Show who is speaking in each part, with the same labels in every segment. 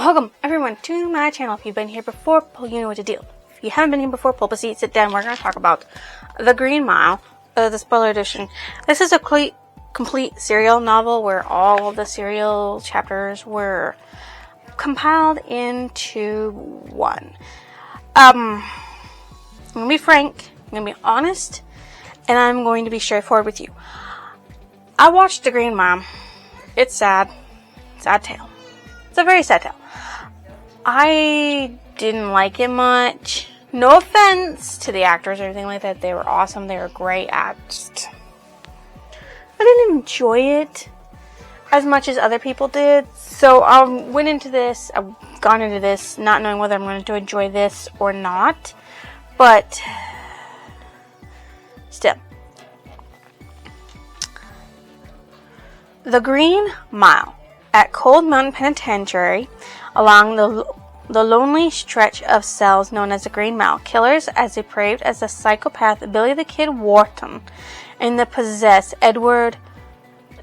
Speaker 1: Welcome everyone to my channel. If you've been here before, pull, you know what to do. If you haven't been here before, pull up a seat, sit down. We're going to talk about The Green Mile, the spoiler edition. This is a complete serial novel where all of the serial chapters were compiled into one. I'm going to be frank, I'm going to be honest, and I'm going to be straightforward with you. I watched The Green Mile. It's sad. Sad tale. It's a very sad tale. I didn't like it much. No offense to the actors or anything like that. They were awesome. They were great at just... I didn't enjoy it as much as other people did. So I've gone into this not knowing whether I'm going to enjoy this or not. But still. The Green Mile. At Cold Mountain Penitentiary, along the lonely stretch of cells known as the Green Mile, killers as depraved as the psychopath Billy the Kid Wharton and the possessed Edward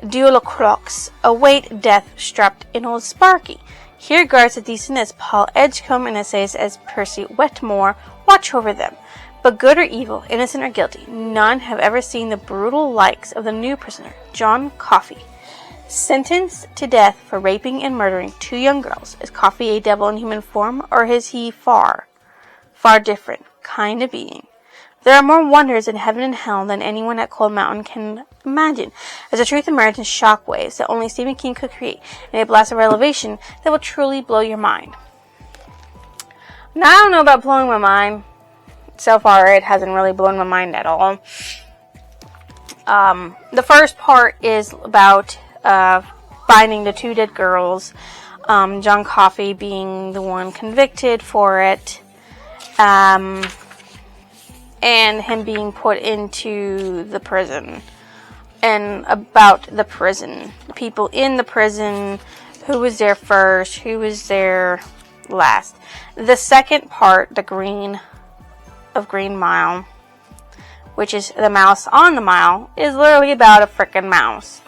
Speaker 1: Delacroix await death strapped in Old Sparky. Here guards as decent as Paul Edgecombe and essays as Percy Wetmore watch over them. But good or evil, innocent or guilty, none have ever seen the brutal likes of the new prisoner, John Coffey. Sentenced to death for raping and murdering two young girls. Is Coffey a devil in human form, or is he far different kind of being? There are more wonders in heaven and hell than anyone at Cold Mountain can imagine, as the truth emerges in shock waves that only Stephen King could create, in a blast of revelation that will truly blow your mind. Now, I don't know about blowing my mind. So far, it hasn't really blown my mind at all. The first part is about finding the two dead girls, John Coffey being the one convicted for it, and him being put into the prison, and about the prison, the people in the prison, who was there first, who was there last. The second part, the Green Mile, which is the mouse on the mile, is literally about a frickin' mouse.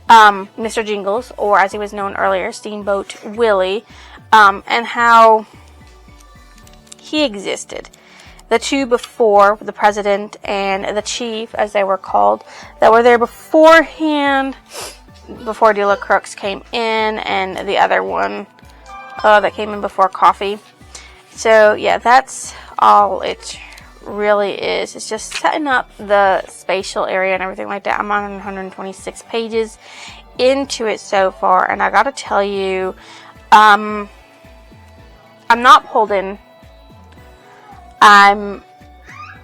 Speaker 1: Mr. Jingles, or as he was known earlier, Steamboat Willie, and how he existed. The two before, the president and the chief, as they were called, that were there beforehand, before Delacroix came in, and the other one that came in before Coffey. So, yeah, that's all it really is. It's just setting up the spatial area and everything like that. I'm on 126 pages into it so far, and I gotta tell you, I'm not pulled in. I'm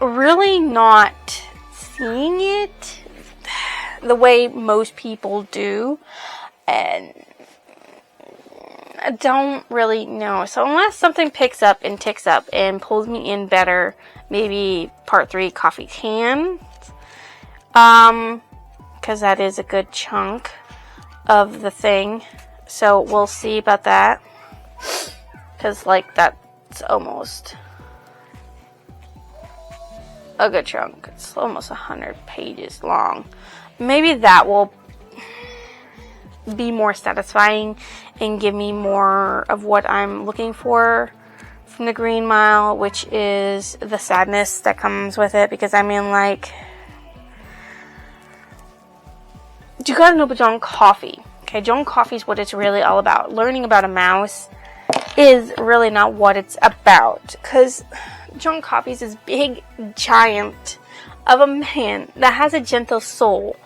Speaker 1: really not seeing it the way most people do, and I don't really know. So unless something picks up and ticks up and pulls me in better, maybe part 3 Coffee Cans, because that is a good chunk of the thing. So we'll see about that, because like that's almost a good chunk. It's almost 100 pages long. Maybe that will be more satisfying and give me more of what I'm looking for from The Green Mile, which is the sadness that comes with it. Because I mean, like, you gotta know about John Coffey. Okay, John Coffey's what it's really all about. Learning about a mouse is really not what it's about, because John Coffey's this big giant of a man that has a gentle soul,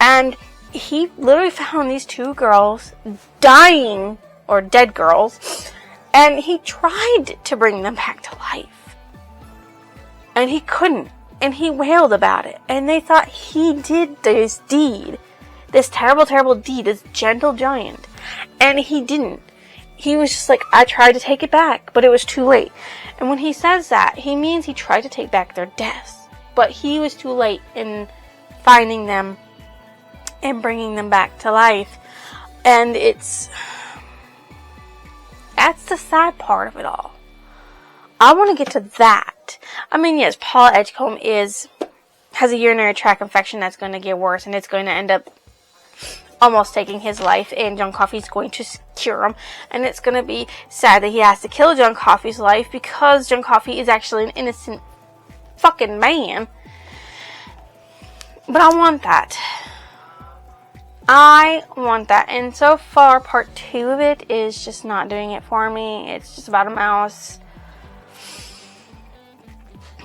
Speaker 1: and he literally found these two girls dying, or dead girls, and he tried to bring them back to life. And he couldn't. And he wailed about it. And they thought he did this deed. This terrible, terrible deed. This gentle giant. And he didn't. He was just like, I tried to take it back, but it was too late. And when he says that, he means he tried to take back their deaths. But he was too late in finding them and bringing them back to life. And that's the sad part of it all. I want to get to that. I mean, yes, Paul Edgecombe has a urinary tract infection that's going to get worse, and it's going to end up almost taking his life, and John Coffey's going to cure him. And it's going to be sad that he has to kill John Coffey's life, because John Coffey is actually an innocent fucking man. But I want that. I want that. And so far, part 2 of it is just not doing it for me. It's just about a mouse.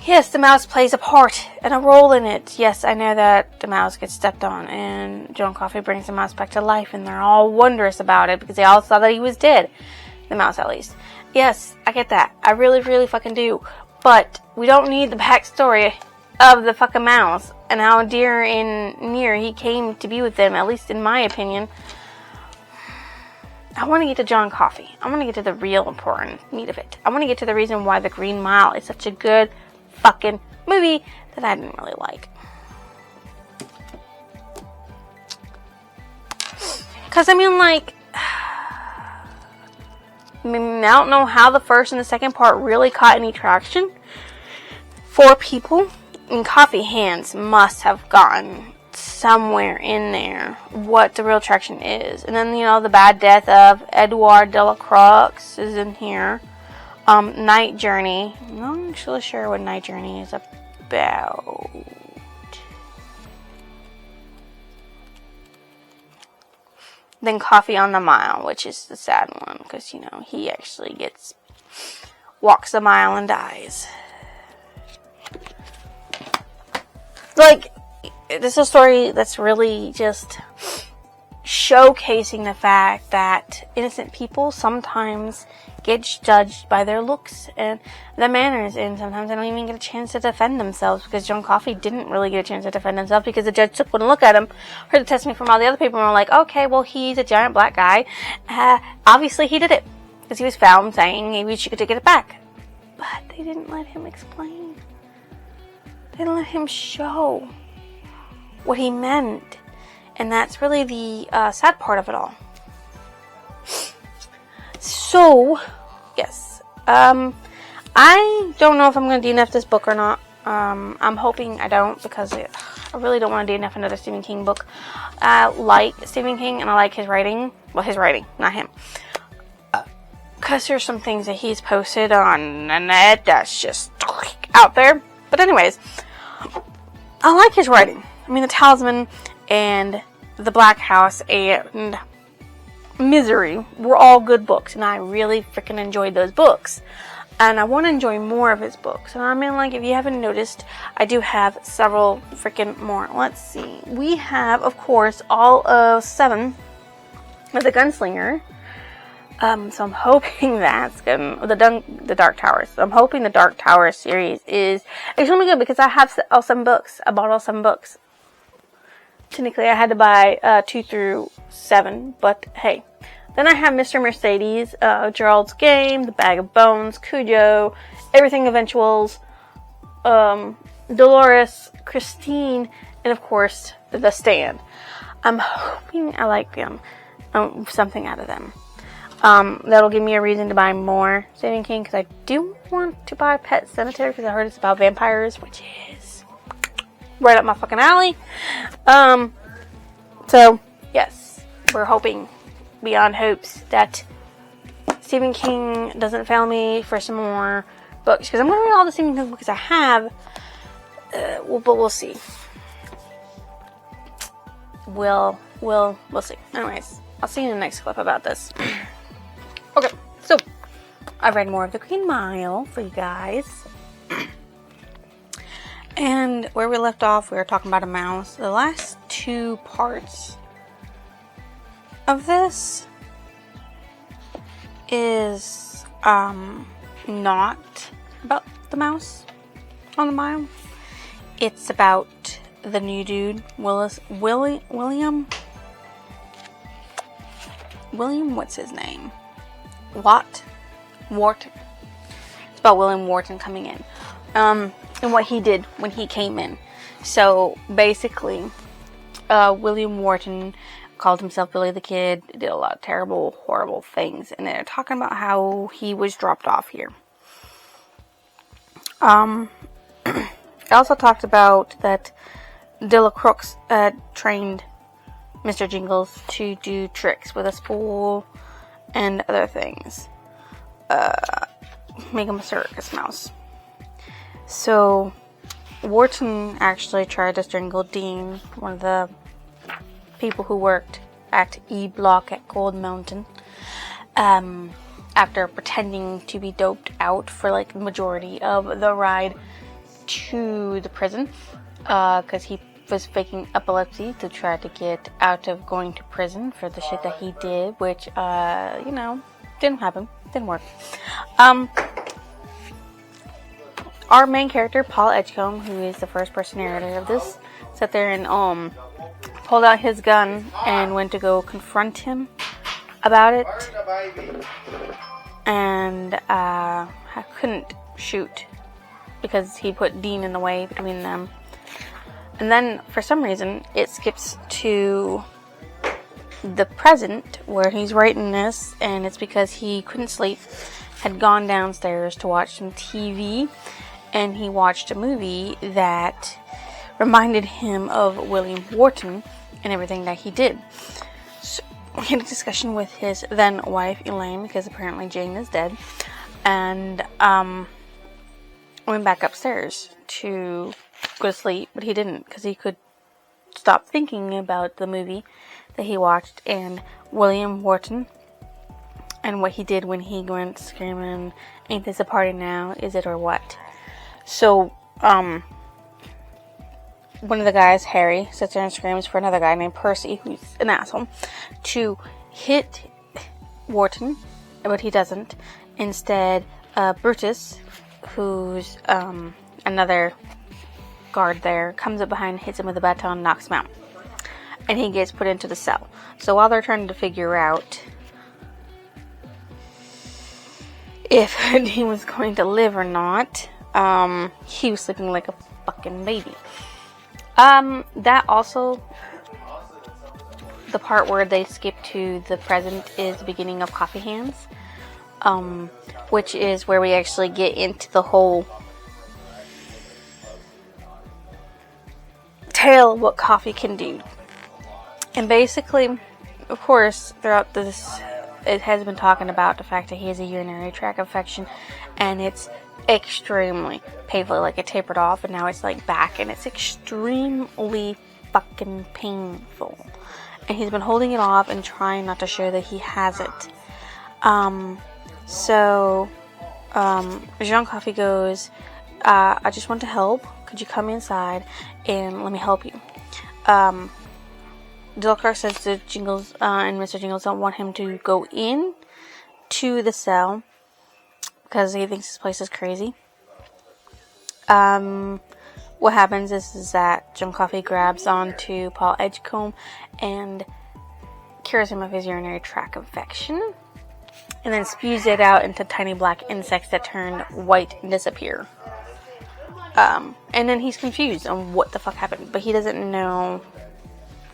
Speaker 1: Yes, the mouse plays a part and a role in it. Yes, I know that the mouse gets stepped on, and John Coffey brings the mouse back to life, and they're all wondrous about it because they all thought that he was dead. The mouse, at least. Yes, I get that. I really, really fucking do. But we don't need the backstory of the fucking mouse and how dear and near he came to be with them, at least in my opinion. I want to get to John Coffey. I want to get to the real important meat of it. I want to get to the reason why The Green Mile is such a good fucking movie that I didn't really like. Because, I don't know how the first and the second part really caught any traction for people. And Coffee Hands must have gotten somewhere in there what the real traction is. And then, the bad death of Edouard Delacroix is in here. Night Journey. I'm not actually sure what Night Journey is about. Then Coffee on the Mile, which is the sad one, because, he actually walks the mile and dies. This is a story that's really just showcasing the fact that innocent people sometimes get judged by their looks and their manners, and sometimes they don't even get a chance to defend themselves, because John Coffey didn't really get a chance to defend himself because the judge took one look at him, heard the testimony from all the other people, and were like, okay, well, he's a giant black guy. Obviously he did it, because he was found saying maybe she could take it back. But they didn't let him explain. They didn't let him show what he meant. And that's really the sad part of it all. So, yes. I don't know if I'm going to DNF this book or not. I'm hoping I don't, because I really don't want to DNF another Stephen King book. I like Stephen King, and I like his writing. Well, his writing, not him. Because there's some things that he's posted on the net that's just out there. But anyways, I like his writing. The Talisman and The Black House and Misery were all good books, and I really freaking enjoyed those books. And I want to enjoy more of his books. And if you haven't noticed, I do have several freaking more. Let's see. We have, of course, all of 7 of The Gunslinger. So I'm hoping that's good. The Dark Towers. So I'm hoping the Dark Tower series is extremely good, because I have all 7 books. I bought all 7 books. Technically, I had to buy 2 through 7, but hey. Then I have Mr. Mercedes, Gerald's Game, The Bag of Bones, Cujo, Everything Eventuals, Dolores, Christine, and of course, The Stand. I'm hoping I like them, something out of them. That'll give me a reason to buy more Stephen King, because I do want to buy Pet Sematary, because I heard it's about vampires, which is right up my fucking alley. So, yes, we're hoping beyond hopes that Stephen King doesn't fail me for some more books, because I'm going to read all the Stephen King books I have, but we'll see. We'll see. Anyways, I'll see you in the next clip about this. Okay, so I read more of The Green Mile for you guys. And where we left off, we were talking about a mouse. The last 2 parts of this is not about the mouse on the mile. It's about the new dude, William, what's his name? Wharton. It's about William Wharton coming in. And what he did when he came in. So, basically, William Wharton called himself Billy the Kid, did a lot of terrible, horrible things, and they're talking about how he was dropped off here. I also talked about that Delacroix trained Mr. Jingles to do tricks with a spool and other things. Make him a circus mouse. So Wharton actually tried to strangle Dean, one of the people who worked at E Block at Gold Mountain, after pretending to be doped out for like the majority of the ride to the prison, because he was faking epilepsy to try to get out of going to prison for the shit that he did, which didn't happen, didn't work. Our main character, Paul Edgecombe, who is the first person narrator of this, sat there and pulled out his gun and went to go confront him about it, and couldn't shoot because he put Dean in the way between them. And then for some reason it skips to the present where he's writing this, and it's because he couldn't sleep, had gone downstairs to watch some TV, and he watched a movie that reminded him of William Wharton and everything that he did. So we had a discussion with his then wife Elaine, because apparently Jane is dead, and went back upstairs to go to sleep, but he didn't, because he could stop thinking about the movie that he watched and William Wharton and what he did when he went screaming, "Ain't this a party now, is it or what?" So one of the guys, Harry, sits there and screams for another guy named Percy, who's an asshole, to hit Wharton, but he doesn't. Instead, Brutus, who's another guard there, comes up behind, hits him with a baton, knocks him out, and he gets put into the cell. So while they're trying to figure out if he was going to live or not, he was sleeping like a fucking baby. That also, the part where they skip to the present is the beginning of Coffee Hands, which is where we actually get into the whole tale of what coffee can do. And basically, of course, throughout this, it has been talking about the fact that he has a urinary tract infection, and it's extremely painful. Like, it tapered off and now it's like back, and it's extremely fucking painful, and he's been holding it off and trying not to show that he has it. So Jean Coffee goes, I just want to help, could you come inside and let me help you? Delcar says that Jingles and Mr. Jingles don't want him to go in to the cell because he thinks this place is crazy. What happens is that John Coffee grabs onto Paul Edgecombe and cures him of his urinary tract infection, and then spews it out into tiny black insects that turn white and disappear. And then he's confused on what the fuck happened, but he doesn't know.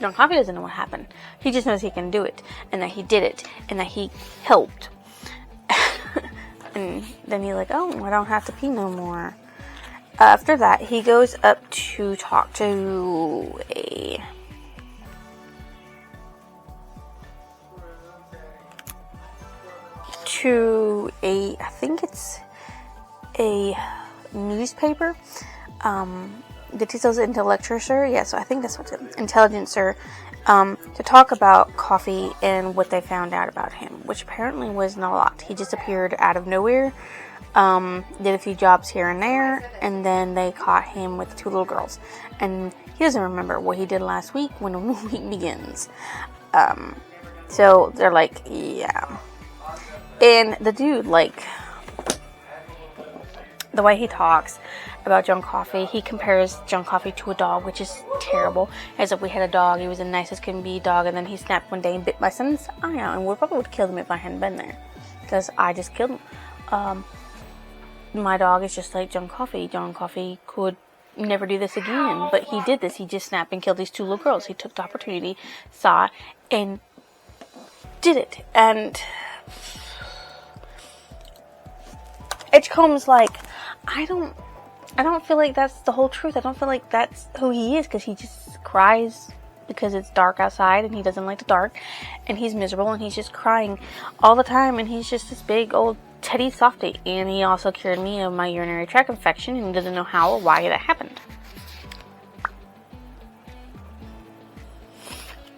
Speaker 1: John Coffee doesn't know what happened. He just knows he can do it, and that he did it, and that he helped. And then he's like, oh, I don't have to pee no more. After that, he goes up to talk to I think it's a newspaper. The details intellectualer, yeah, so I think that's what's intelligencer, to talk about Coffee and what they found out about him, which apparently was not a lot. He just appeared out of nowhere, did a few jobs here and there, and then they caught him with 2 little girls, and he doesn't remember what he did last week when the week begins. So they're like, yeah. And the dude, like, the way he talks about John Coffee, he compares John Coffee to a dog, which is terrible. As if we had a dog, he was the nicest can be dog, and then he snapped one day and bit my son's eye out, and we probably would have killed him if I hadn't been there, because I just killed him. My dog is just like John Coffee. John Coffee could never do this again, but he did this. He just snapped and killed these 2 little girls. He took the opportunity, saw it, and did it. And Edgecombe's like, I don't feel like that's the whole truth. I don't feel like that's who he is, because he just cries because it's dark outside and he doesn't like the dark, and he's miserable and he's just crying all the time, and he's just this big old teddy softy. And he also cured me of my urinary tract infection, and he doesn't know how or why that happened.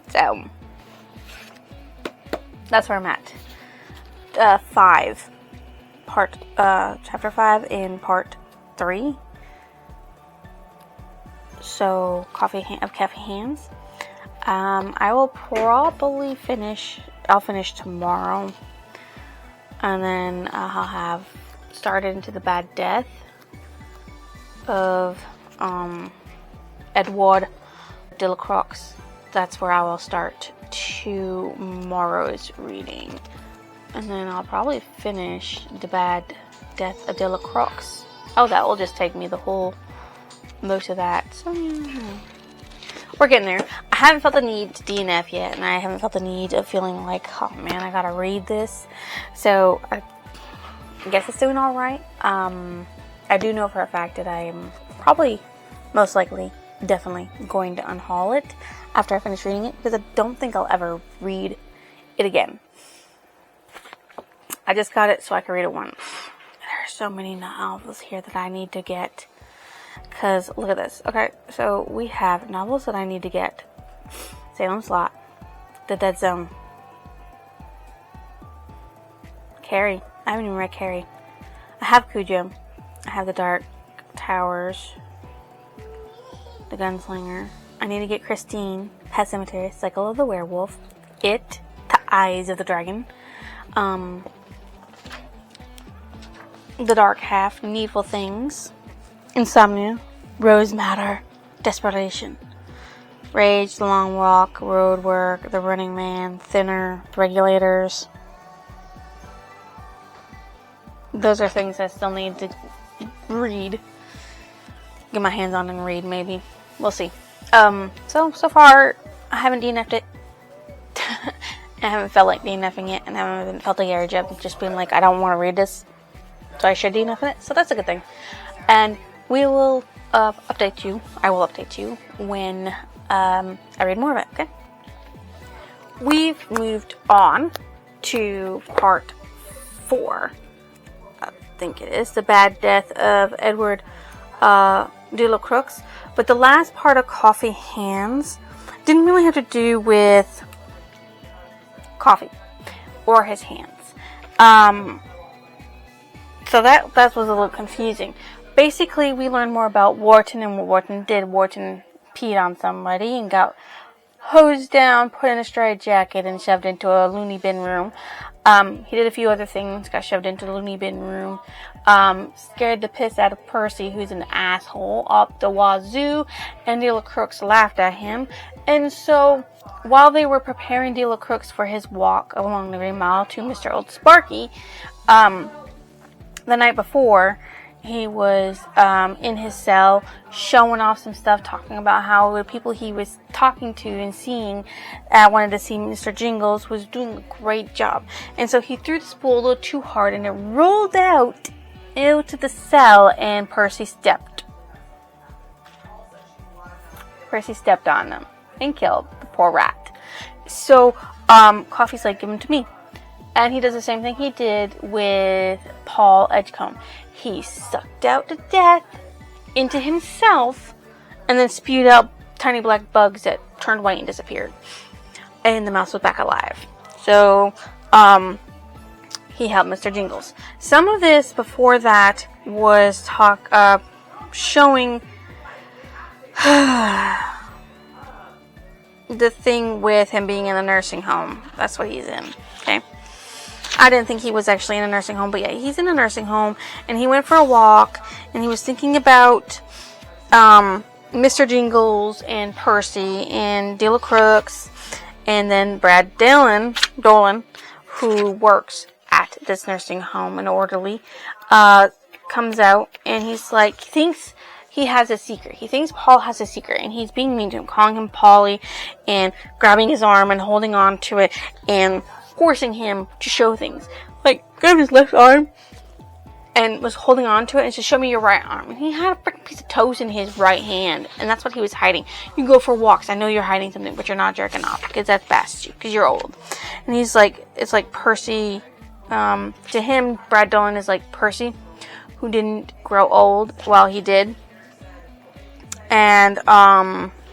Speaker 1: So that's where I'm at. Chapter 5 and part 3. So Coffee Hands. I will probably finish. I'll finish tomorrow, and then I'll have started into the Bad Death of Edward de la Croix. That's where I will start tomorrow's reading, and then I'll probably finish the Bad Death of de la Croix. Oh, that will just take me most of that. So yeah. We're getting there. I haven't felt the need to DNF yet, and I haven't felt the need of feeling like, oh man, I gotta read this. So I guess it's doing all right. I do know for a fact that I am probably, most likely, definitely going to unhaul it after I finish reading it, because I don't think I'll ever read it again. I just got it so I can read it once. There are so many novels here that I need to get. Because, look at this. Okay, so we have novels that I need to get. Salem's Lot. The Dead Zone. Carrie. I haven't even read Carrie. I have Cujo. I have The Dark Towers. The Gunslinger. I need to get Christine. Pet Cemetery. Cycle of the Werewolf. It. The Eyes of the Dragon. The Dark Half. Needful Things. Insomnia, Rose Matter, Desperation, Rage, The Long Walk, Road Work, The Running Man, Thinner, Regulators. Those are things I still need to read. Get my hands on and read, maybe. We'll see. So far, I haven't DNF'd it. I haven't felt like DNFing it, and I haven't felt the urge of just being like, I don't want to read this, so I should DNF it. So that's a good thing. And we will update you. I will update you when I read more of it, okay? We've moved on to part 4. I think it is. The Bad Death of Edward de la Croix. But the last part of Coffee Hands didn't really have to do with coffee or his hands. So that was a little confusing. Basically, we learned more about Wharton and what Wharton did. Wharton peed on somebody and got hosed down, put in a straitjacket, and shoved into a loony bin room. He did a few other things, got shoved into the loony bin room, scared the piss out of Percy, who's an asshole, up the wazoo, and De La Croix laughed at him. And so, while they were preparing De La Croix for his walk along the Green Mile to Mr. Old Sparky, the night before, he was in his cell showing off some stuff, talking about how the people he was talking to and seeing wanted to see Mr. Jingles was doing a great job. And so he threw the spool a little too hard and it rolled out into the cell, and Percy stepped on them and killed the poor rat. So Coffee's like, give him to me. And he does the same thing he did with Paul Edgecombe. He sucked out the death into himself and then spewed out tiny black bugs that turned white and disappeared. And the mouse was back alive. So, he helped Mr. Jingles. Some of this before that was showing the thing with him being in a nursing home. That's what he's in. Okay. I didn't think he was actually in a nursing home, but yeah, he's in a nursing home, and he went for a walk, and he was thinking about Mr. Jingles and Percy and De La Croix, and then Brad Dolan, who works at this nursing home, an orderly, comes out, and he's like, he thinks he has a secret. He thinks Paul has a secret, and he's being mean to him, calling him Polly, and grabbing his arm and holding on to it, and forcing him to show things. Like, grab his left arm and was holding on to it and said, show me your right arm. And he had a freaking piece of toast in his right hand, and that's what he was hiding. You go for walks. I know you're hiding something, but you're not jerking off, because that's best, because you're old. And he's like, it's like Percy, to him, Brad Dolan is like Percy, who didn't grow old while he did. And,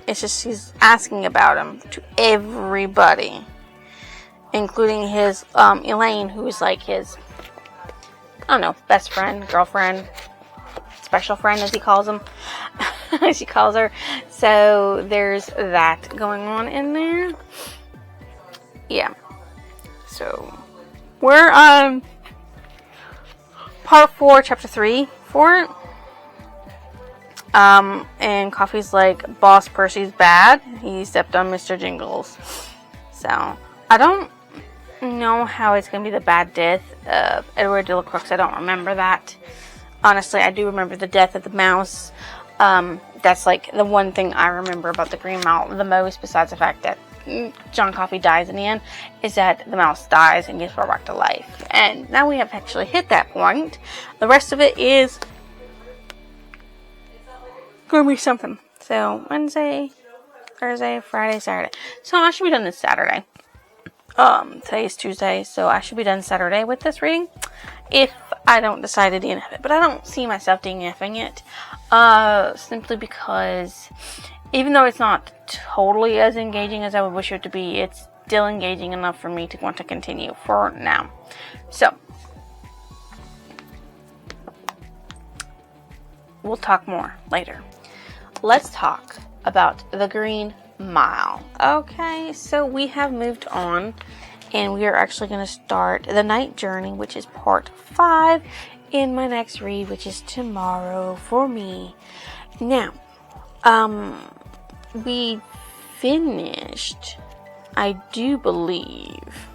Speaker 1: it's just, he's asking about him to everybody, including his, Elaine, who is like his, I don't know, best friend, girlfriend, special friend, as he calls him, as she calls her. So there's that going on in there. Yeah. So we're on part 4, chapter 3 for it. And Coffee's like, Boss Percy's bad. He stepped on Mr. Jingles. So I don't know how it's going to be the bad death of Edward de la Crooks. I don't remember that. Honestly, I do remember the death of the mouse. That's like the one thing I remember about the Green Mouse the most, besides the fact that John Coffey dies in the end, is that the mouse dies and gets brought back to life. And now we have actually hit that point. The rest of it is going to be something. So, Wednesday, Thursday, Friday, Saturday. So, I should be done this Saturday. Today's Tuesday, so I should be done Saturday with this reading, if I don't decide to DNF it. But I don't see myself DNFing it, simply because, even though it's not totally as engaging as I would wish it to be, it's still engaging enough for me to want to continue for now. So, we'll talk more later. Let's talk about the Green Mile. Okay, so we have moved on, and we are actually going to start the night journey, which is part 5 in my next read, which is tomorrow for me. Now, we finished, I do believe,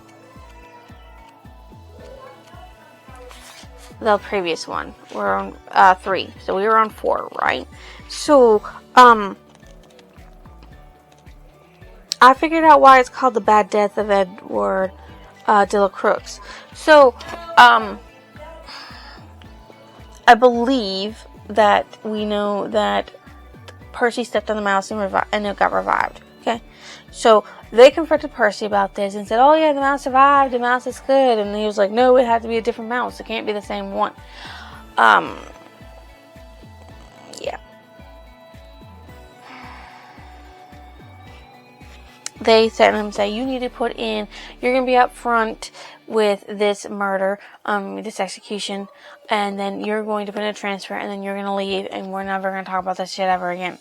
Speaker 1: the previous one. We're on 3, so we were on 4, right? So, I figured out why it's called the Bad Death of Edward de la Crooks. So, I believe that we know that Percy stepped on the mouse and it got revived. Okay? So, they confronted Percy about this and said, oh yeah, the mouse survived, the mouse is good. And he was like, no, it had to be a different mouse. It can't be the same one. Yeah. They said to him, say, you need to put in, you're going to be up front with this murder, this execution, and then you're going to put in a transfer, and then you're going to leave, and we're never going to talk about this shit ever again.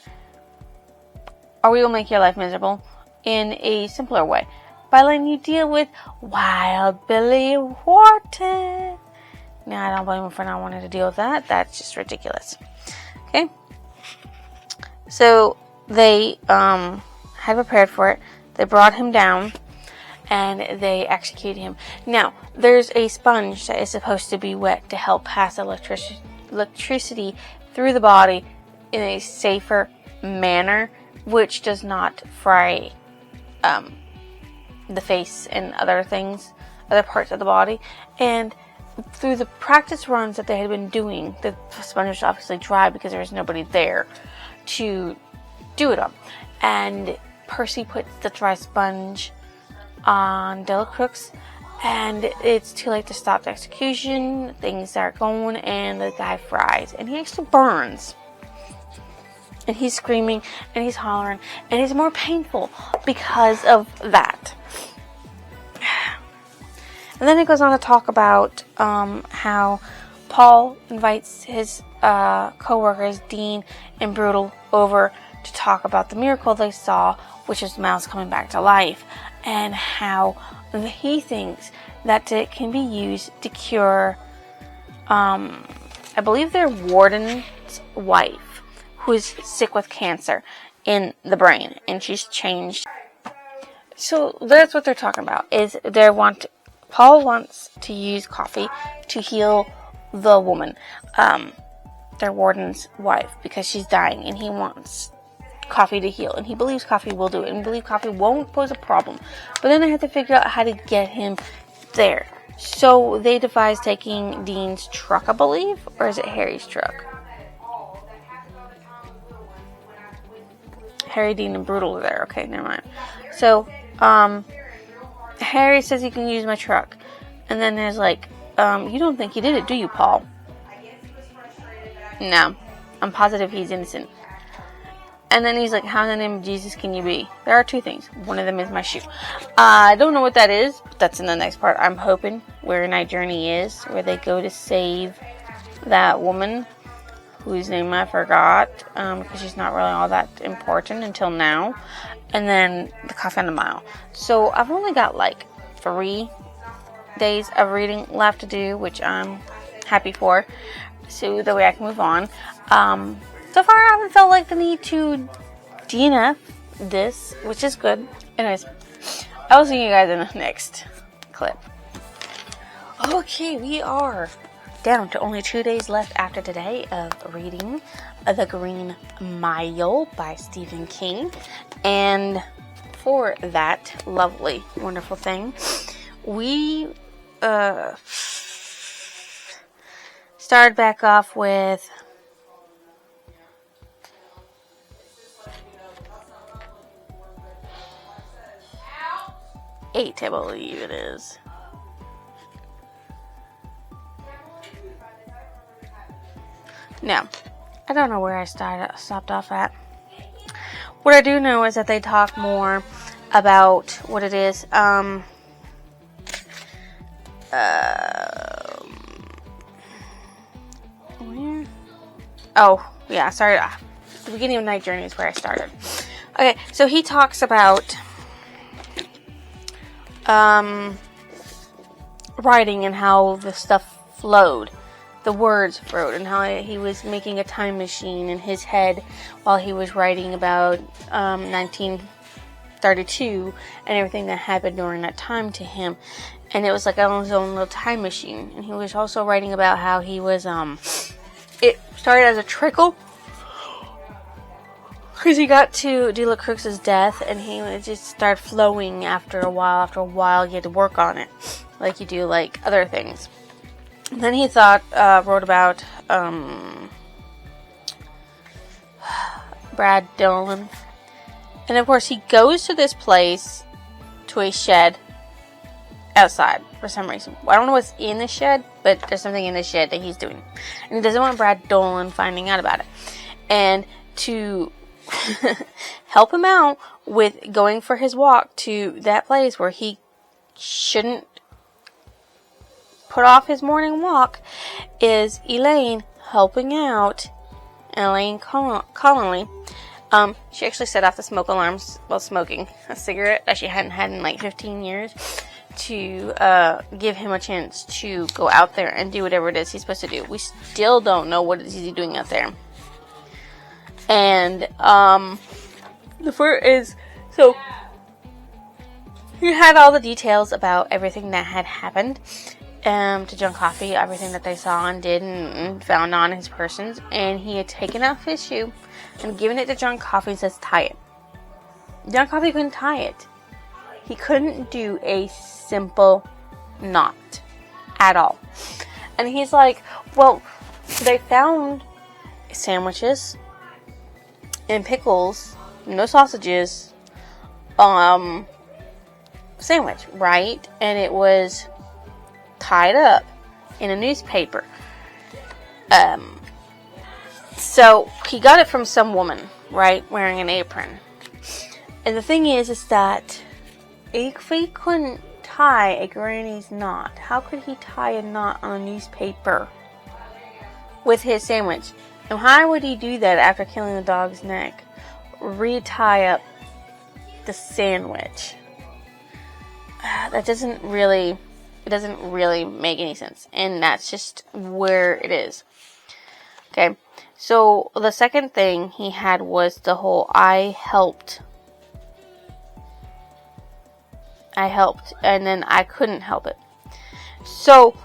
Speaker 1: Or we will make your life miserable in a simpler way, by letting you deal with Wild Billy Wharton. Now, I don't blame him for not wanting to deal with that. That's just ridiculous. Okay? So, they, had prepared for it. They brought him down, and they executed him. Now, there's a sponge that is supposed to be wet to help pass electricity through the body in a safer manner, which does not fry the face and other things, other parts of the body. And through the practice runs that they had been doing, the sponge was obviously dry because there was nobody there to do it on. And Percy puts the dry sponge on de la Crooks, and it's too late to stop the execution. Things start going, and the guy fries, and he actually burns. And he's screaming, and he's hollering, and it's more painful because of that. And then it goes on to talk about how Paul invites his co-workers, Dean and Brutal, over to talk about the miracle they saw, which is the mouse coming back to life, and how he thinks that it can be used to cure, I believe their warden's wife, who is sick with cancer in the brain, and she's changed. So that's what they're talking about, is Paul wants to use coffee to heal the woman, their warden's wife, because she's dying, and he wants coffee to heal, and he believes coffee will do it, and believe coffee won't pose a problem. But then they have to figure out how to get him there. So they devised taking Dean's truck, I believe, or is it Harry's truck? Harry, Dean, and Brutal are there. Okay, never mind. So, Harry says he can use my truck. And then there's like, you don't think he did it, do you, Paul? No. I'm positive he's innocent. And then he's like, how in the name of Jesus can you be? There are two things. One of them is my shoe. I don't know what that is, but that's in the next part. I'm hoping where Night Journey is, where they go to save that woman, whose name I forgot, because she's not really all that important until now. And then the Coffee on the Mile. So I've only got like 3 days of reading left to do, which I'm happy for. So that way I can move on. So far I haven't felt like the need to DNF this, which is good. Anyways, I will see you guys in the next clip. Okay, we are down to only 2 days left after today of reading The Green Mile by Stephen King. And for that lovely, wonderful thing, we started back off with eight, I believe it is. No, I don't know where I stopped off at. What I do know is that they talk more about what it is. Where? Oh, yeah, sorry. The beginning of Night Journey is where I started. Okay, so he talks about writing and how the stuff flowed. The words flowed, and how he was making a time machine in his head while he was writing about 1932 and everything that happened during that time to him. And it was like on his own little time machine. And he was also writing about how he was, it started as a trickle, because he got to Dela Crooks's death, and he would just start flowing after a while. After a while, you had to work on it, like you do like other things. And then he wrote about Brad Dillon. And of course, he goes to this place, to a shed outside for some reason. I don't know what's in the shed, but there's something in the shed that he's doing. And he doesn't want Brad Dolan finding out about it. And to help him out with going for his walk to that place where he shouldn't put off his morning walk, is Elaine helping out. Elaine Connolly. She actually set off the smoke alarms while smoking a cigarette that she hadn't had in like 15 years to give him a chance to go out there and do whatever it is he's supposed to do. We still don't know what he's doing out there. And the first is, so he had all the details about everything that had happened to John Coffey, everything that they saw and did and found on his persons, and he had taken off his shoe and given it to John Coffey and says, tie it. John Coffey couldn't tie it. He couldn't do a simple knot at all. And he's like, well, they found sandwiches and pickles, no sausages, sandwich, right? And it was tied up in a newspaper. So he got it from some woman, right, wearing an apron. And the thing is that if he couldn't tie a granny's knot, how could he tie a knot on a newspaper with his sandwich? And how would he do that after killing the dog's neck? Re-tie up the sandwich. That doesn't really make any sense. And that's just where it is. Okay. So the second thing he had was the whole I helped, and then I couldn't help it. So,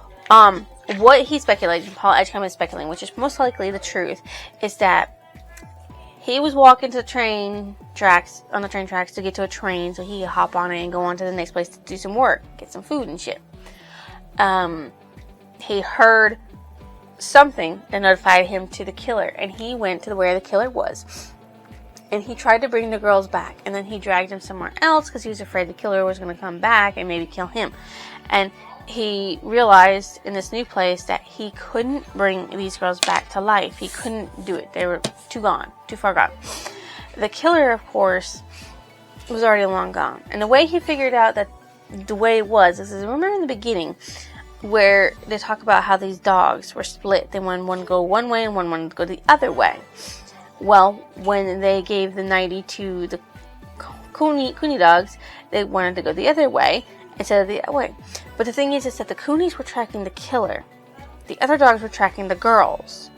Speaker 1: what he speculated, Paul Edgecombe is speculating, which is most likely the truth, is that he was walking to the train tracks to get to a train so he could hop on it and go on to the next place to do some work, get some food and shit. he heard something that notified him to the killer, and he went to where the killer was. And he tried to bring the girls back, and then he dragged them somewhere else because he was afraid the killer was going to come back and maybe kill him. And he realized in this new place that he couldn't bring these girls back to life. He couldn't do it. They were too far gone. The killer, of course, was already long gone. And the way he figured out that the way it was is, remember in the beginning where they talk about how these dogs were split. They wanted one to go one way and one wanted to go the other way. Well, when they gave the 90 to the Cooney dogs, they wanted to go the other way instead of the other way. But the thing is that the Coonies were tracking the killer. The other dogs were tracking the girls.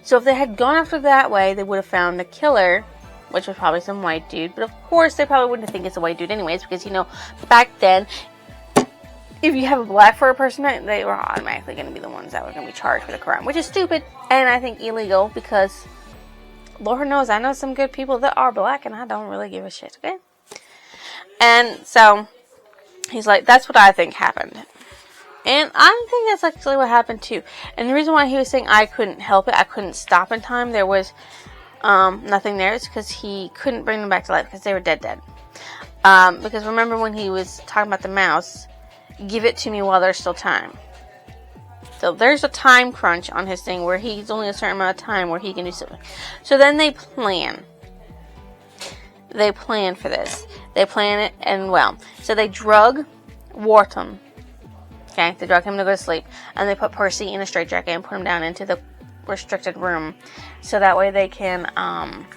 Speaker 1: So if they had gone after that way, they would have found the killer, which was probably some white dude. But of course, they probably wouldn't think it's a white dude anyways, because, you know, back then, if you have a black fur person, they were automatically going to be the ones that were going to be charged with a crime, which is stupid and I think illegal, because Lord knows I know some good people that are black and I don't really give a shit, okay? And so he's like, that's what I think happened. And I think that's actually what happened too. And the reason why he was saying I couldn't help it, I couldn't stop in time, there was nothing there, is because he couldn't bring them back to life because they were dead. Because remember when he was talking about the mouse, give it to me while there's still time. So there's a time crunch on his thing where he's only a certain amount of time where he can do something. So then they plan. They plan for this. They plan it, and well. So they drug Wharton. Okay, they drug him to go to sleep. And they put Percy in a straitjacket and put him down into the restricted room. So that way they can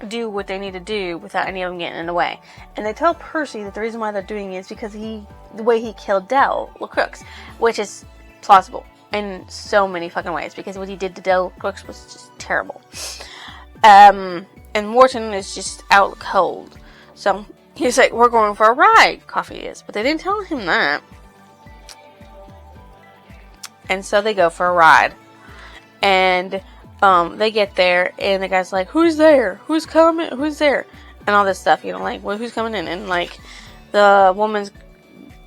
Speaker 1: do what they need to do without any of them getting in the way. And they tell Percy that the reason why they're doing it is because the way he killed Del Crooks, which is plausible in so many fucking ways, because what he did to Del Crooks was just terrible. And Wharton is just out cold. So he's like, we're going for a ride, Coffee is. But they didn't tell him that. And so they go for a ride. And they get there, and the guy's like, who's there? Who's coming? Who's there? And all this stuff, you know, like, well, who's coming in? And, like, the woman's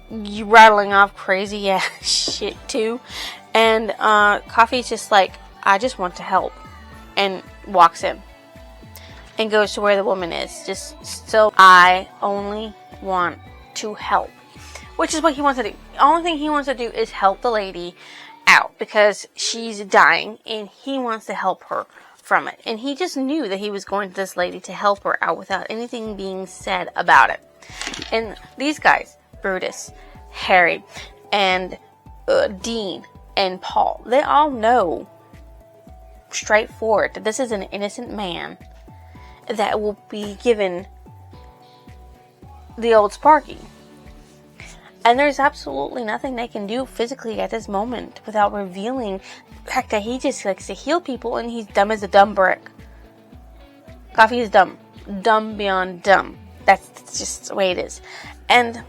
Speaker 1: rattling off crazy ass shit, too. And Coffee's just like, I just want to help. And walks in. And goes to where the woman is. Just, so I only want to help. Which is what he wants to do. The only thing he wants to do is help the lady out, because she's dying and he wants to help her from it. And he just knew that he was going to this lady to help her out without anything being said about it. And these guys, Brutus, Harry, and Dean, and Paul, they all know straightforward that this is an innocent man that will be given the old Sparky. And there's absolutely nothing they can do physically at this moment without revealing the fact that he just likes to heal people and he's dumb as a dumb brick. Coffee is dumb. Dumb beyond dumb. That's just the way it is. And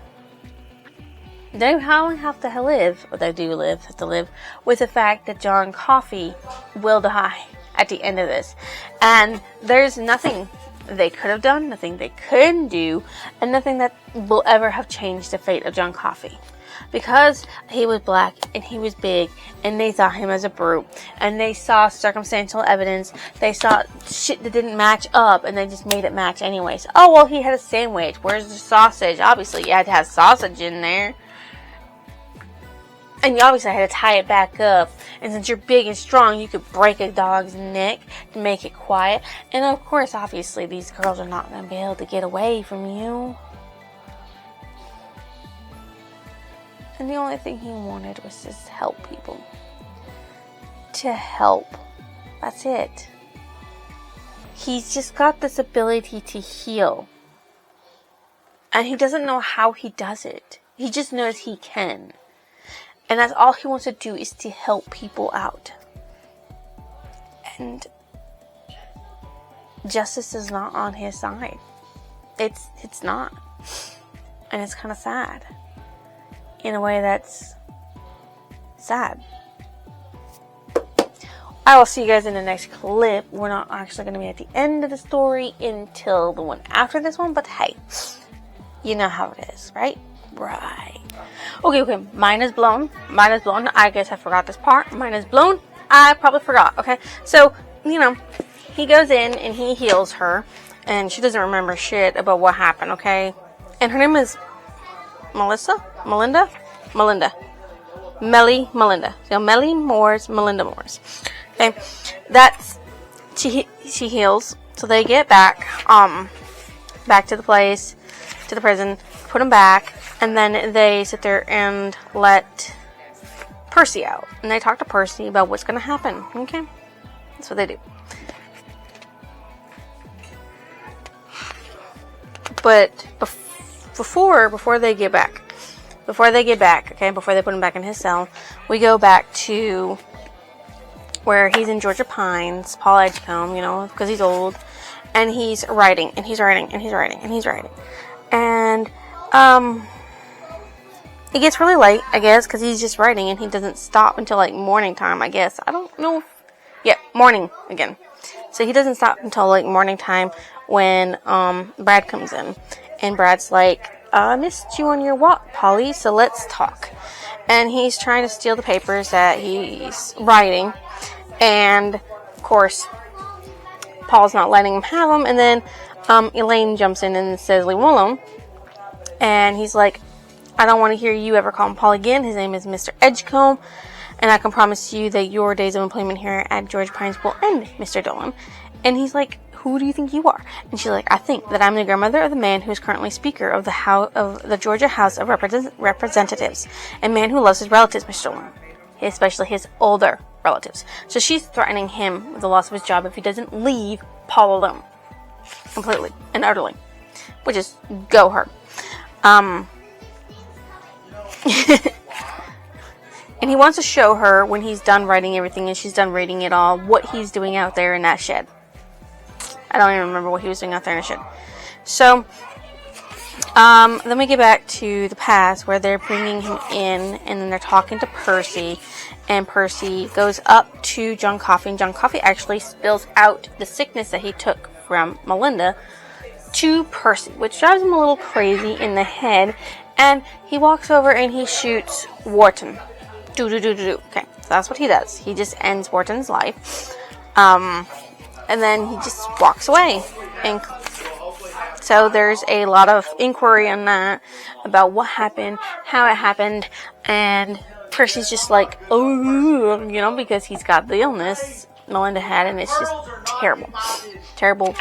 Speaker 1: they have to live, or they do have to live, with the fact that John Coffey will die at the end of this. And there's nothing they could have done, nothing they couldn't do, and nothing that will ever have changed the fate of John Coffey. Because he was black, and he was big, and they saw him as a brute, and they saw circumstantial evidence, they saw shit that didn't match up, and they just made it match anyways. Oh, well, he had a sandwich. Where's the sausage? Obviously, you had to have sausage in there. And you obviously had to tie it back up. And since you're big and strong, you could break a dog's neck to make it quiet. And of course, obviously, these girls are not going to be able to get away from you. And the only thing he wanted was just help people. To help. That's it. He's just got this ability to heal. And he doesn't know how he does it. He just knows he can. And that's all he wants to do, is to help people out. And justice is not on his side. It's not. And it's kind of sad. In a way that's sad. I will see you guys in the next clip. We're not actually going to be at the end of the story until the one after this one. But hey, you know how it is, right? Right. Okay. Mine is blown. I guess I forgot this part. Mine is blown. I probably forgot. Okay. So, he goes in and he heals her. And she doesn't remember shit about what happened. Okay. And her name is Melinda. So Melly Moores, Melinda Moores. Okay. She heals. So they get back to the place, to the prison, put him back, and then they sit there and let Percy out. And they talk to Percy about what's going to happen. Okay? That's what they do. But before they get back, okay, before they put him back in his cell, we go back to where he's in Georgia Pines, Paul Edgecombe, because he's old, and he's writing. And it gets really late, I guess, because he's just writing, and he doesn't stop until, like, morning time, I guess. I don't know. Morning again. So he doesn't stop until, like, morning time when Brad comes in. And Brad's like, I missed you on your walk, Polly, so let's talk. And he's trying to steal the papers that he's writing. And, of course, Paul's not letting him have them. And then Elaine jumps in and says, leave him alone. And he's like, I don't want to hear you ever call him Paul again. His name is Mr. Edgecombe. And I can promise you that your days of employment here at Georgia Pines will end, Mr. Dolan. And he's like, who do you think you are? And she's like, I think that I'm the grandmother of the man who is currently Speaker of the Georgia House of Representatives. A man who loves his relatives, Mr. Dolan. Especially his older relatives. So she's threatening him with the loss of his job if he doesn't leave Paul alone. Completely and utterly. Which is, go her. And he wants to show her when he's done writing everything and she's done reading it all, what he's doing out there in that shed. I don't even remember what he was doing out there in the shed. So, then we get back to the past where they're bringing him in and then they're talking to Percy. And Percy goes up to John Coffey, and John Coffey actually spills out the sickness that he took from Melinda to Percy, which drives him a little crazy in the head. And he walks over and he shoots Wharton. Okay, so that's what he does. He just ends Wharton's life. And then he just walks away. And so there's a lot of inquiry on that, about what happened, how it happened, and Percy's just like, oh, because he's got the illness Melinda had, and it's just terrible. Terrible.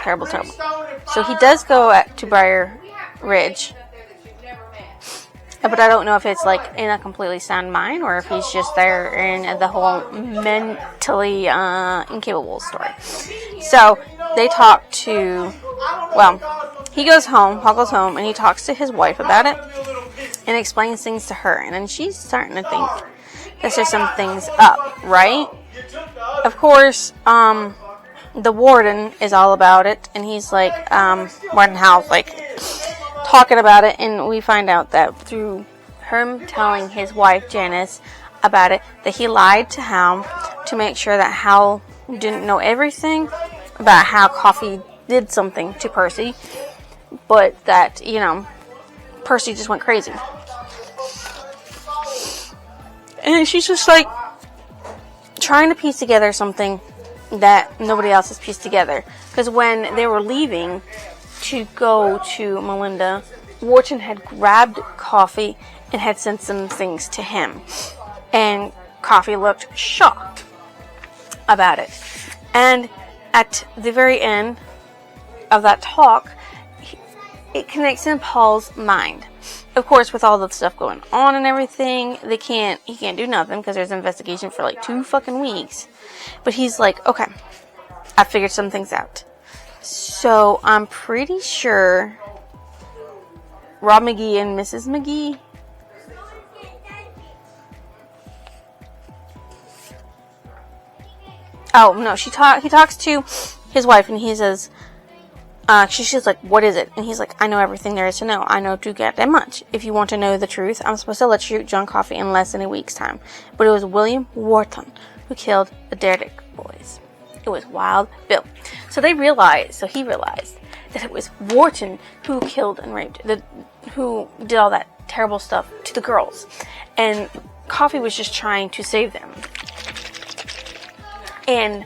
Speaker 1: So he does go to Briar Ridge. But I don't know if it's like in a completely sound mind or if he's just there in the whole mentally incapable story. So they talk to, he goes home, Paul goes home, and he talks to his wife about it and explains things to her. And then she's starting to think that there's some things up, right? Of course, the warden is all about it, and he's like, Warden Hal's like, talking about it, and we find out that through him telling his wife Janice about it, that he lied to Hal to make sure that Hal didn't know everything about how Coffey did something to Percy, but that, Percy just went crazy. And she's just like trying to piece together something that nobody else has pieced together, because when they were leaving to go to Melinda, Wharton had grabbed Coffey and had sent some things to him. And Coffey looked shocked about it. And at the very end of that talk, it connects in Paul's mind. Of course, with all the stuff going on and everything, he can't do nothing because there's an investigation for like 2 fucking weeks. But he's like, okay, I figured some things out. So, I'm pretty sure Rob McGee and Mrs. McGee he talks to his wife and he says, she's like, what is it? And he's like, I know everything there is to know. I know too goddamn much. If you want to know the truth, I'm supposed to let you shoot John Coffey in less than a week's time. But it was William Wharton who killed the Derdick boys. It was Wild Bill. So he realized that it was Wharton who killed and raped, who did all that terrible stuff to the girls. And Coffee was just trying to save them. And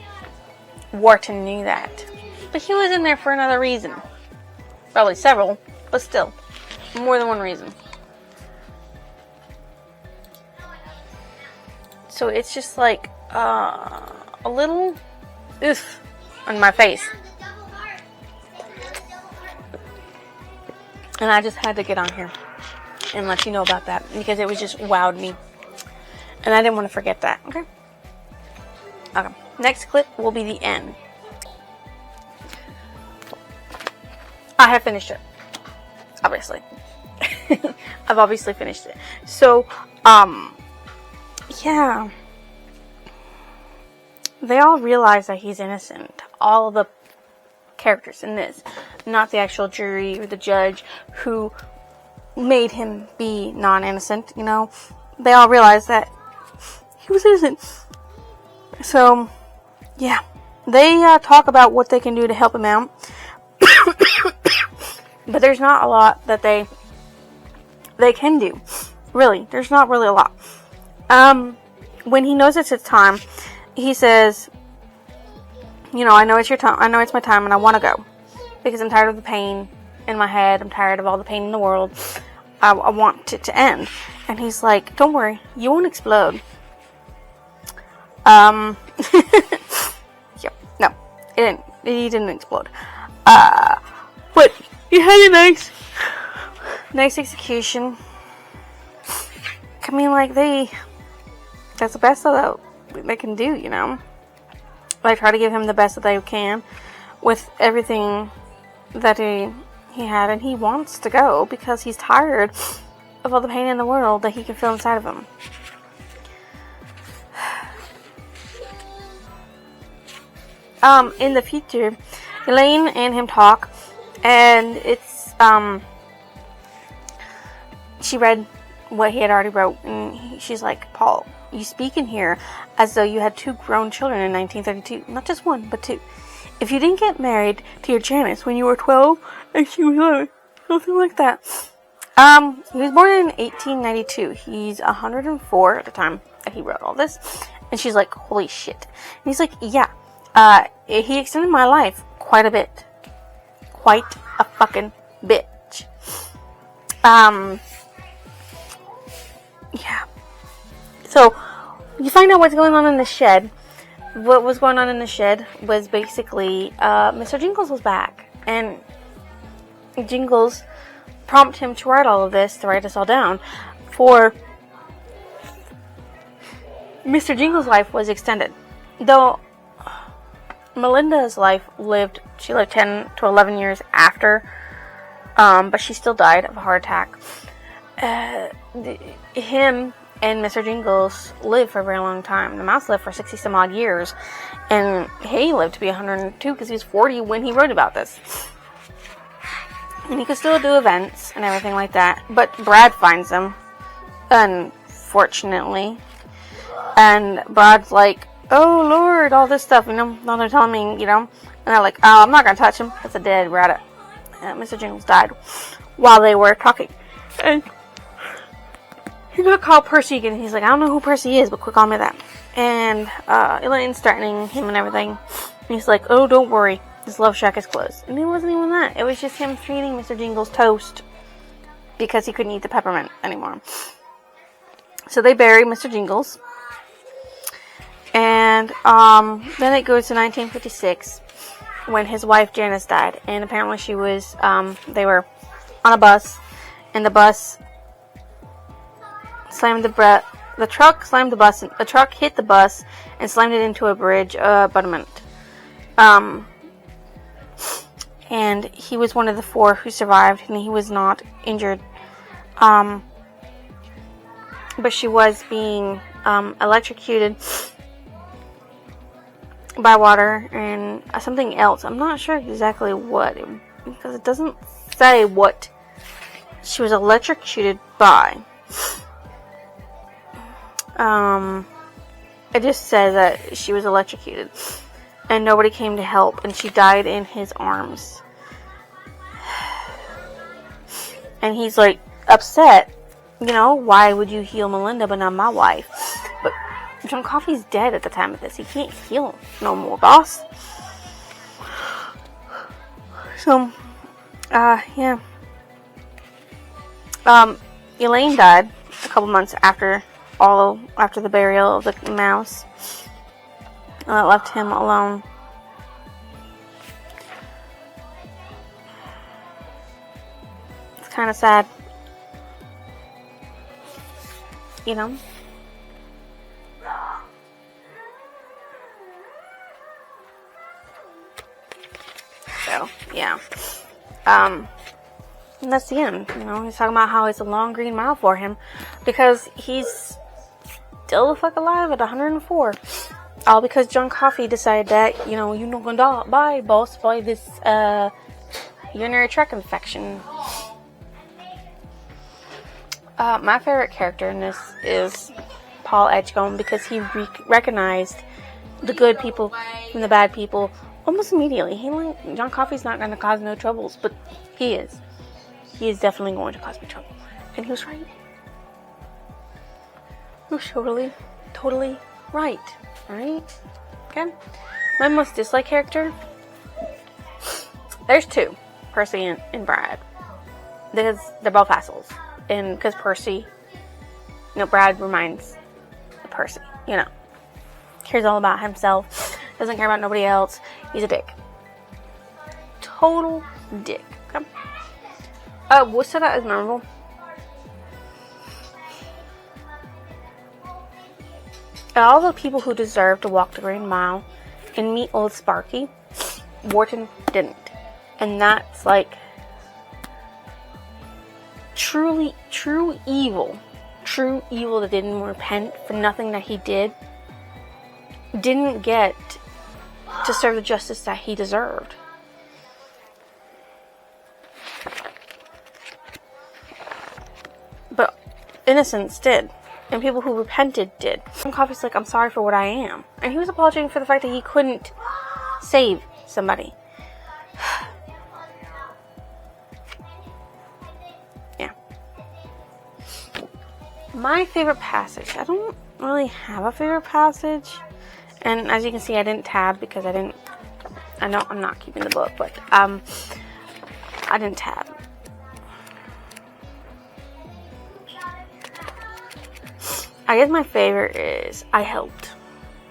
Speaker 1: Wharton knew that. But he was in there for another reason. Probably several, but still. More than one reason. So it's just like a little oof on my face. And I just had to get on here and let you know about that because it was just wowed me. And I didn't want to forget that. Okay. Okay. Next clip will be the end. I have finished it. Obviously. I've obviously finished it. So, yeah. They all realize that he's innocent. All of the characters in this. Not the actual jury or the judge who made him be non-innocent, you know. They all realize that he was innocent. So, yeah. They talk about what they can do to help him out. But there's not a lot that they can do. Really. There's not really a lot. When he knows it's his time, he says, you know, I know it's your time. I know it's my time and I want to go. Because I'm tired of the pain in my head. I'm tired of all the pain in the world. I want it to end. And he's like, don't worry. You won't explode. Yep. No. It didn't. He didn't explode. But he had a nice execution. I mean, like, that's the best that they can do, you know. They try to give him the best that they can with everything that he had, and he wants to go because he's tired of all the pain in the world that he can feel inside of him. In the future, Elaine and him talk, and it's, she read what he had already wrote, and she's like, Paul, you speak in here as though you had 2 grown children in 1932. Not just 1, but 2. If you didn't get married to your Janice when you were 12 and she was 11, something like that. He was born in 1892. He's 104 at the time that he wrote all this. And she's like, holy shit. And he's like, yeah. He extended my life quite a bit. Quite a fucking bitch. Yeah. So, you find out what's going on in the shed. What was going on in the shed was basically, Mr. Jingles was back. And Jingles prompted him to write all of this, to write this all down. For Mr. Jingles' life was extended. Though Melinda's life she lived 10 to 11 years after, but she still died of a heart attack. Him and Mr. Jingles lived for a very long time. The mouse lived for 60 some odd years, and he lived to be 102 because he was 40 when he wrote about this. And he could still do events and everything like that, but Brad finds him, unfortunately. And Brad's like, oh Lord, all this stuff, you know, now they're telling me, you know, and they're like, oh, I'm not gonna touch him, that's a dead rabbit. Mr. Jingles died while they were talking. And he's gonna call Percy again. He's like, I don't know who Percy is, but quick, call me that. And Elaine's threatening him and everything. And he's like, oh, don't worry, this love shack is closed. And it wasn't even that. It was just him feeding Mr. Jingles toast because he couldn't eat the peppermint anymore. So they bury Mr. Jingles. And then it goes to 1956 when his wife Janice died. And apparently she was, they were on a bus, and the bus slammed the truck slammed the bus, the truck hit the bus and slammed it into a bridge abutment. And he was one of the 4 who survived, and he was not injured. But she was being electrocuted by water and something else. I'm not sure exactly what, because it doesn't say what she was electrocuted by. It just says that she was electrocuted and nobody came to help, and she died in his arms. And he's like upset why would you heal Melinda but not my wife? But John Coffey's dead at the time of this. He can't heal no more, boss. So, yeah. Elaine died a couple months after the burial of the mouse. And that left him alone. It's kind of sad. So, yeah. And that's the end. He's talking about how it's a long green mile for him because he's still the fuck alive at 104. All because John Coffey decided that, you're not gonna die, boss, by this urinary tract infection. My favorite character in this is Paul Edgecombe because he recognized the good people from the bad people almost immediately. John Coffey's not going to cause no troubles, but he is. He is definitely going to cause me trouble. And he was right. He was totally right. Right? Okay? My most disliked character? There's two. Percy and Brad. Because they're both assholes. And because Percy, Brad reminds Percy, cares all about himself, doesn't care about nobody else. He's a dick. Total dick. Okay? What stood out as memorable? All the people who deserve to walk the Green Mile and meet old Sparky, Wharton didn't. And that's like true evil that didn't repent for nothing that he didn't get to serve the justice that he deserved. But innocents did. And people who repented did. John Coffey's like, I'm sorry for what I am. And he was apologizing for the fact that he couldn't save somebody. Yeah. My favorite passage. I don't really have a favorite passage. And as you can see, I didn't tab because I know I'm not keeping the book, but I didn't tab. I guess my favorite is I helped.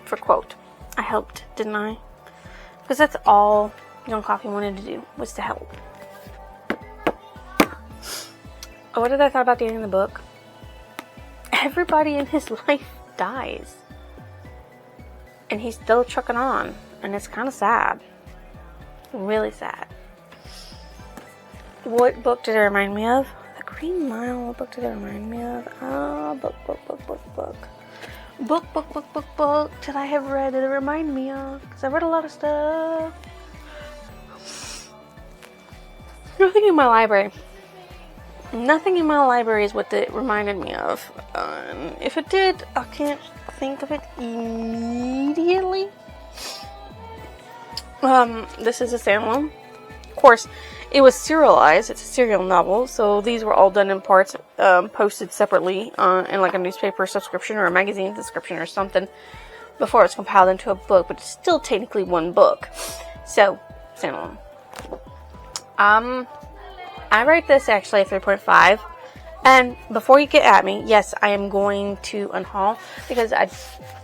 Speaker 1: For quote. I helped, didn't I? Because that's all John Coffey wanted to do, was to help. Oh, what did I thought about the end of the book? Everybody in his life dies. And he's still trucking on. And it's kind of sad. Really sad. What book did it remind me of? The Green Mile. What book did it remind me of? Book. Book that I have read that it reminded me of. Because I read a lot of stuff. Nothing in my library. Nothing in my library is what it reminded me of. If it did, I can't think of it immediately. This is a standalone. Of course, it was serialized. It's a serial novel, so these were all done in parts, posted separately in like a newspaper subscription or a magazine subscription or something before it's compiled into a book, but it's still technically one book. So, standalone. I rate this actually a 3.5. And before you get at me, yes, I am going to unhaul because I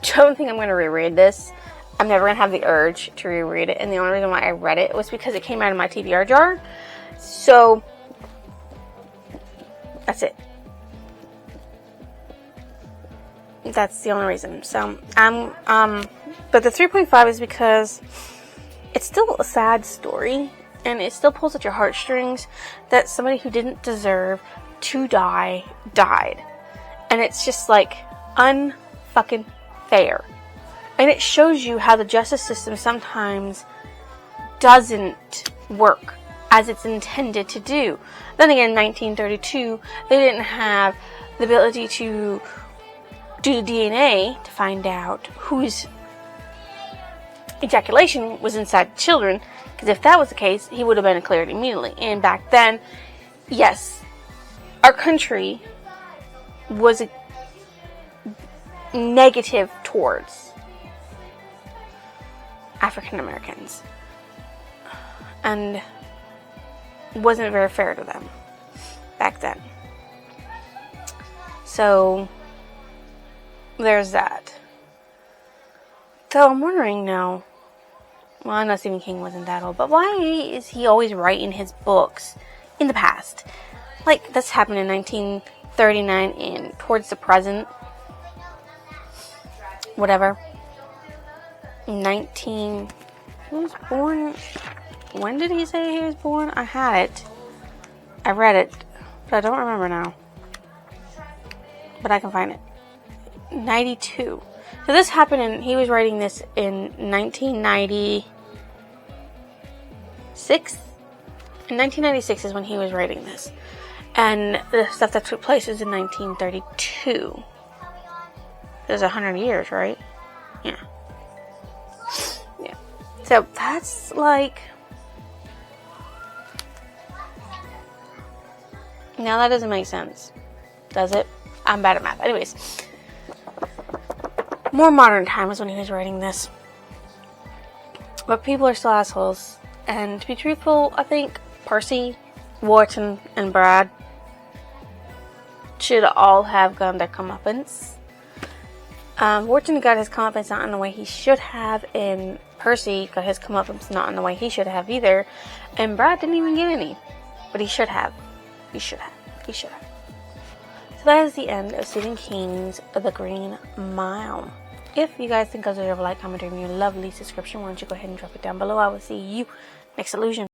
Speaker 1: don't think I'm going to reread this. I'm never going to have the urge to reread it. And the only reason why I read it was because it came out of my TBR jar. So, that's it. That's the only reason. So, but the 3.5 is because it's still a sad story. And it still pulls at your heartstrings that somebody who didn't deserve to die, died. And it's just like unfucking fair. And it shows you how the justice system sometimes doesn't work as it's intended to do. Then again, in 1932, they didn't have the ability to do the DNA to find out whose ejaculation was inside children. Because if that was the case, he would have been declared immediately. And back then, yes, our country was negative towards African Americans and wasn't very fair to them back then. So there's that. So I'm wondering now, well, I know Stephen King wasn't that old, but why is he always writing his books in the past? Like, this happened in 1939 and towards the present. Whatever. He was born, when did he say he was born? I had it. I read it, but I don't remember now. But I can find it. 92. So this happened he was writing this in 1996. In 1996 is when he was writing this. And the stuff that took place is in 1932. There's 100 years, right? Yeah. Yeah. So that's like... Now that doesn't make sense. Does it? I'm bad at math. Anyways. More modern times when he was writing this. But people are still assholes. And to be truthful, I think Percy, Wharton, and Brad should all have gotten their comeuppance. Wharton got his comeuppance not in the way he should have, and Percy got his comeuppance not in the way he should have either. And Brad didn't even get any. But he should have. He should have. He should have. So that is the end of Stephen King's The Green Mile. If you guys think I deserve a like, comment, and your lovely subscription, why don't you go ahead and drop it down below. I will see you next illusion.